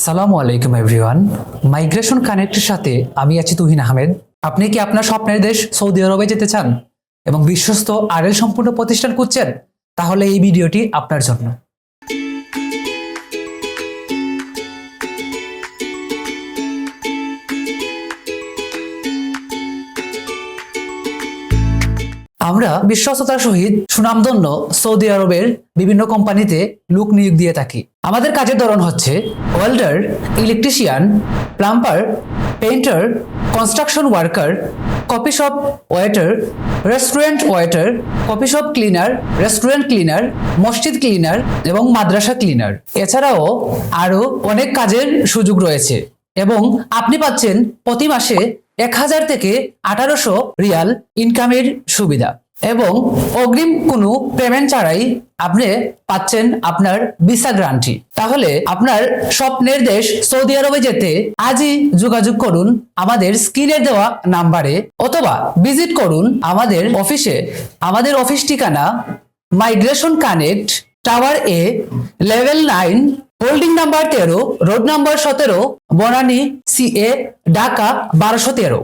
আসসালামু আলাইকুম everyone. Migration কানেক্টের সাথে আমি আছি তুহিন আহমেদ। আপনি কি আপনার স্বপ্নের দেশ সৌদি আরবে যেতে চান এবং বিশ্বস্ত আরএল সম্পূর্ণ প্রতিষ্ঠান খুঁজছেন? তাহলে এই ভিডিওটি আপনার জন্য। আমরা বিশ্বস্ততার সহিত সুনামধন্য সৌদি আরবের বিভিন্ন কোম্পানিতে লোক নিয়োগ দিয়ে থাকি। আমাদের কাজের ধরন হচ্ছে welder, electrician, plumber, painter, construction worker, coffee shop waiter, restaurant waiter, coffee shop cleaner, restaurant cleaner, মসজিদ ক্লিনার এবং মাদ্রাসা ক্লিনার। এছাড়াও আরও অনেক কাজের সুযোগ রয়েছে এবং আপনি পাচ্ছেন প্রতি মাসে 1000 থেকে 1800 রিয়াল ইনকামের সুবিধা এবং অগ্রিম কোনো পেমেন্ট ছাড়াই আপনি পাচ্ছেন আপনার ভিসা গ্যারান্টি। তাহলে আপনার স্বপ্নের দেশ সৌদি আরবে যেতে আজই যোগাযোগ করুন আমাদের স্ক্রিনে দেওয়া নাম্বারে অথবা ভিজিট করুন আমাদের অফিসে। আমাদের অফিস ঠিকানা migration connect, tower A, level 9, holding number 13, road number 17, Banani, CA, Dhaka 1213।